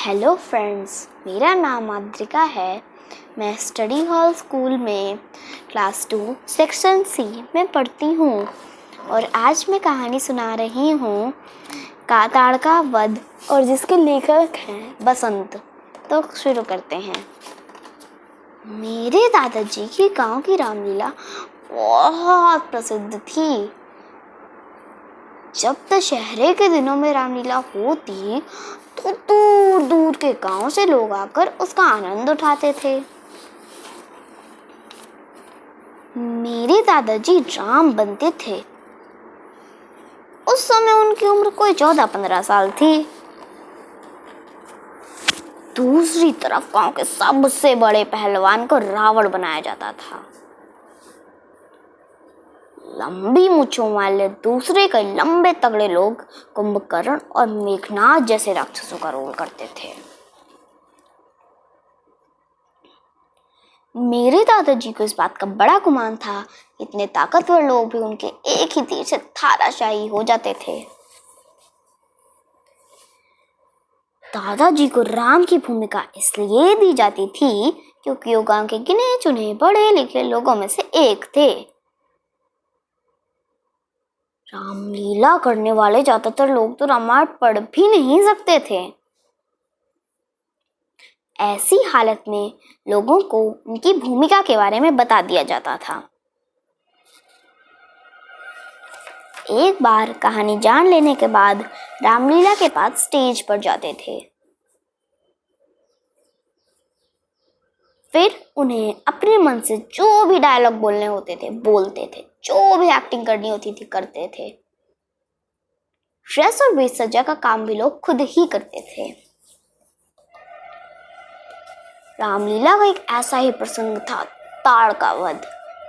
Hello friends, मेरा नाम आद्रिका है। मैं स्टडी हॉल स्कूल में क्लास 2 सेक्शन सी में पढ़ती हूँ और आज मैं कहानी सुना रही हूँ ताड़का वध, और जिसके लेखक हैं बसंत। तो शुरू करते हैं। मेरे दादाजी की गांव की रामलीला बहुत प्रसिद्ध थी। जब दशहरे के दिनों में रामलीला होती तो दूर दूर के गांव से लोग आकर उसका आनंद उठाते थे। मेरे दादाजी राम बनते थे। उस समय उनकी उम्र कोई 14-15 साल थी। दूसरी तरफ गांव के सबसे बड़े पहलवान को रावण बनाया जाता था। लंबी मूंछों वाले दूसरे कई लंबे तगड़े लोग कुंभकर्ण और मेघनाद जैसे राक्षसों का रोल करते थे। मेरे दादाजी को इस बात का बड़ा गुमान था, इतने ताकतवर लोग भी उनके एक ही तीर से धाराशायी हो जाते थे। दादाजी को राम की भूमिका इसलिए दी जाती थी क्योंकि वो गांव के गिने चुने पढ़े लिखे लोगों में से एक थे। रामलीला करने वाले ज्यादातर लोग तो रामायण पढ़ भी नहीं सकते थे। ऐसी हालत में लोगों को उनकी भूमिका के बारे में बता दिया जाता था। एक बार कहानी जान लेने के बाद रामलीला के बाद स्टेज पर जाते थे। फिर उन्हें अपने मन से जो भी डायलॉग बोलने होते थे बोलते थे, जो भी एक्टिंग करनी होती थी करते थे। ड्रेस और वेश सज्जा का काम भी लोग खुद ही करते थे। रामलीला का एक ऐसा ही प्रसंग था, ताड़का वध।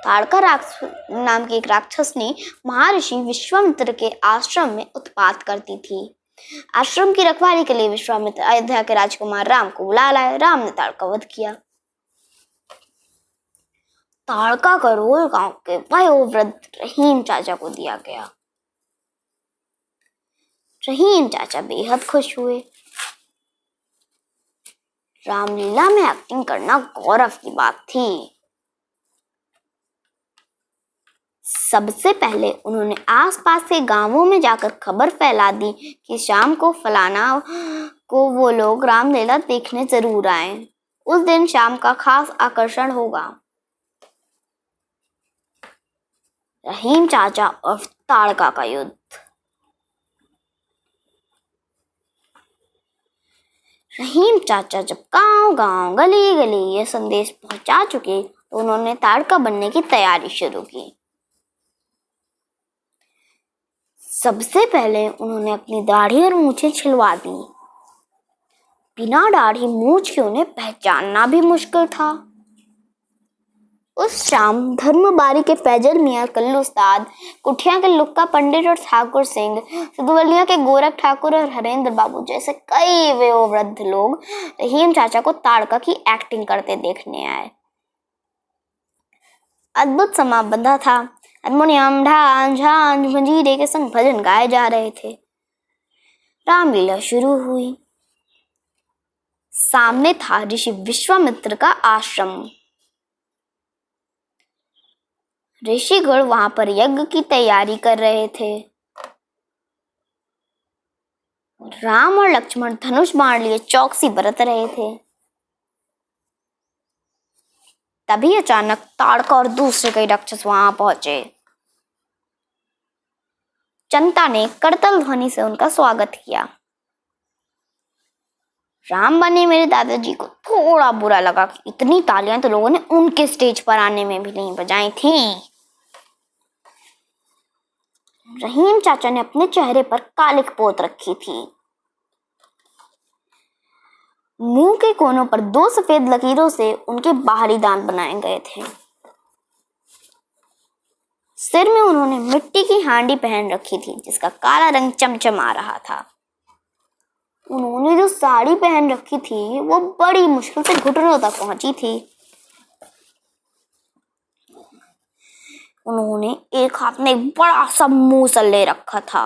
ताड़का नाम की एक राक्षसनी महर्षि विश्वामित्र के आश्रम में उत्पात करती थी। आश्रम की रखवाली के लिए विश्वामित्र अयोध्या के राजकुमार राम को बुला लाए। राम ने ताड़का वध किया। ताड़का का रोल गांव के वयोवृद्ध रहीम चाचा को दिया गया। रहीम चाचा बेहद खुश हुए। रामलीला में एक्टिंग करना गौरव की बात थी। सबसे पहले उन्होंने आसपास के गांवों में जाकर खबर फैला दी कि शाम को फलाना को वो लोग रामलीला देखने जरूर आए। उस दिन शाम का खास आकर्षण होगा। रहीम चाचा और ताड़का का युद्ध। रहीम चाचा जब गांव-गांव गली-गली ये संदेश पहुंचा चुके तो उन्होंने ताड़का बनने की तैयारी शुरू की। सबसे पहले उन्होंने अपनी दाढ़ी और मूछें छिलवा दी। बिना दाढ़ी मूछ के उन्हें पहचानना भी मुश्किल था। उस शाम धर्मबारी के फैजल मियाँ कल्लू उस्ताद, कुठिया के लुक्का पंडित और ठाकुर सिंह, सुदवलिया के गोरख ठाकुर और हरेंद्र बाबू जैसे कई वयोवृद्ध लोग रहीम चाचा को ताड़का की एक्टिंग करते देखने आए। अद्भुत समा बंधा था। हारमोनियम, ढाल, झांझ, मंजीरे के संग भजन गाए जा रहे थे। रामलीला शुरू हुई। सामने था ऋषि विश्वामित्र का आश्रम। ऋषिगण वहां पर यज्ञ की तैयारी कर रहे थे। राम और लक्ष्मण धनुष बाण लिए चौकसी बरत रहे थे। तभी अचानक ताड़का और दूसरे कई राक्षस वहां पहुंचे। जनता ने करतल ध्वनि से उनका स्वागत किया। राम बने मेरे दादाजी को थोड़ा बुरा लगा कि इतनी तालियां तो लोगों ने उनके स्टेज पर आने में भी नहीं बजाई थी। रहीम चाचा ने अपने चेहरे पर कालिक पोत रखी थी। मुंह के कोनों पर 2 सफेद लकीरों से उनके बाहरी दांत बनाए गए थे। सिर में उन्होंने मिट्टी की हांडी पहन रखी थी जिसका काला रंग चमचमा रहा था। उन्होंने जो साड़ी पहन रखी थी वो बड़ी मुश्किल से घुटनों तक पहुंची थी। उन्होंने एक हाथ में एक बड़ा सा मूसल ले रखा था।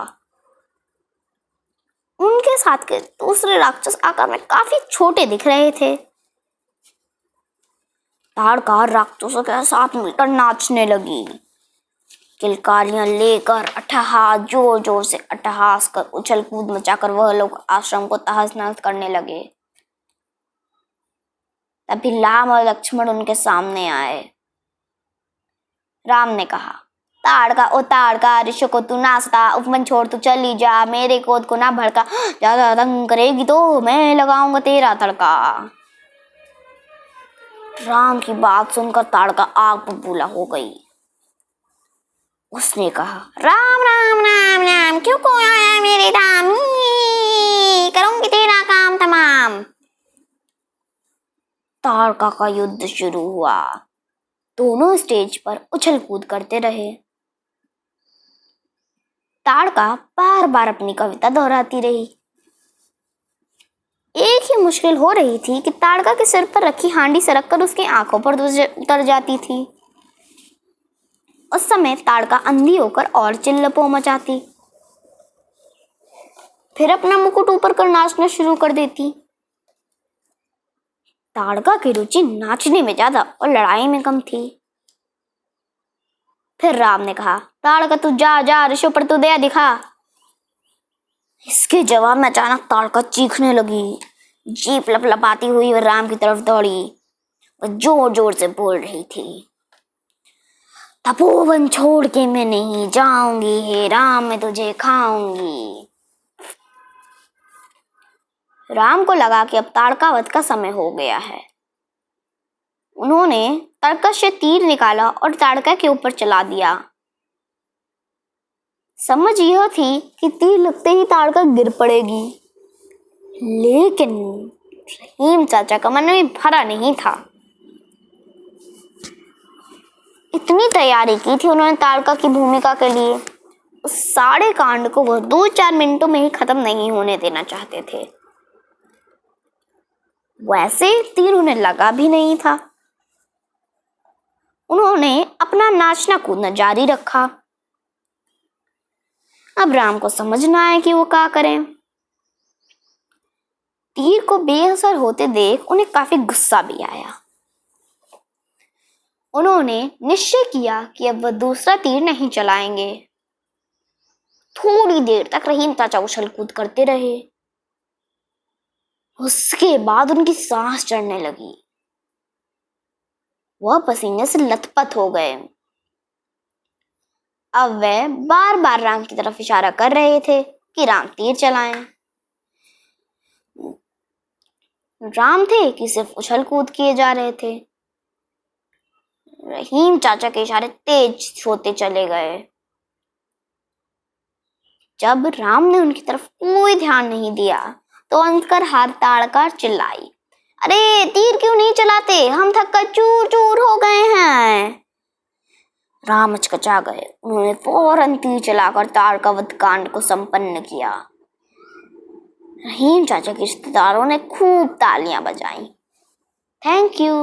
उनके साथ के दूसरे राक्षस आकार में काफी छोटे दिख रहे थे। ताड़का राक्षसों के साथ मिलकर नाचने लगी। किलकारियां लेकर अट्टहास जोर जोर से अट्टहास कर उछल कूद मचाकर वह लोग आश्रम को तहस नहस करने लगे। तभी राम और लक्ष्मण उनके सामने आए। राम ने कहा, ताड़का ओ ताड़का, ऋषि को तू नाचता, उपमन छोड़ तू चली जा, मेरे क्रोध को ना भड़का, ज्यादा तंग करेगी तो मैं लगाऊंगा तेरा तड़का। राम की बात सुनकर ताड़का आग बबूला हो गई। उसने कहा, राम राम राम राम, क्यों को आया मेरे धाम, करूंगी तेरा काम तमाम। ताड़का का युद्ध शुरू हुआ। दोनों स्टेज पर उछल कूद करते रहे। ताड़का बार बार अपनी कविता दोहराती रही। एक ही मुश्किल हो रही थी कि ताड़का के सिर पर रखी हांडी सरक कर उसकी आंखों पर उतर जाती थी। उस समय ताड़का अंधी होकर और चिल्लपो मचाती, फिर अपना मुकुट ऊपर कर नाचना शुरू कर देती। ताड़का की रुचि नाचने में ज्यादा और लड़ाई में कम थी। फिर राम ने कहा, ताड़का तू जा जा, ऋषि पर तू दया दिखा। इसके जवाब में अचानक ताड़का चीखने लगी। जीप लपलपाती हुई वह राम की तरफ दौड़ी। वह जोर जोर से बोल रही थी, तपोवन छोड़ के मैं नहीं जाऊंगी, हे राम मैं तुझे खाऊंगी। राम को लगा कि अब ताड़का वध का समय हो गया है। उन्होंने तरकश से तीर निकाला और ताड़का के ऊपर चला दिया। समझ यह थी कि तीर लगते ही ताड़का गिर पड़ेगी, लेकिन रहीम चाचा का मन में भरा नहीं था। इतनी तैयारी की थी उन्होंने ताड़का की भूमिका के लिए। उस सारे कांड को वह 2-4 मिनटों में ही खत्म नहीं होने देना चाहते थे। वैसे तीर उन्हें लगा भी नहीं था। उन्होंने अपना नाचना कूदना जारी रखा। अब राम को समझ ना आए कि वो क्या करें। तीर को बेअसर होते देख उन्हें काफी गुस्सा भी आया। उन्होंने निश्चय किया कि अब वह दूसरा तीर नहीं चलाएंगे। थोड़ी देर तक रहीम चाचा उछल कूद करते रहे। उसके बाद उनकी सांस चढ़ने लगी। वह पसीने से लथपथ हो गए। अब वे बार बार राम की तरफ इशारा कर रहे थे कि राम तीर चलाएं। राम थे कि सिर्फ उछल कूद किए जा रहे थे। रहीम चाचा के इशारे तेज होते चले गए। जब राम ने उनकी तरफ कोई ध्यान नहीं दिया तो अंतकर हाथ ताड़कर चिल्लाई, अरे तीर क्यों नहीं चलाते, हम थक कर चूर चूर हो गए हैं। राम अचकचा गए। उन्होंने फौरन तीर चलाकर ताड़का वध कांड को संपन्न किया। रहीम चाचा के रिश्तेदारों ने खूब तालियां बजाई। Thank you.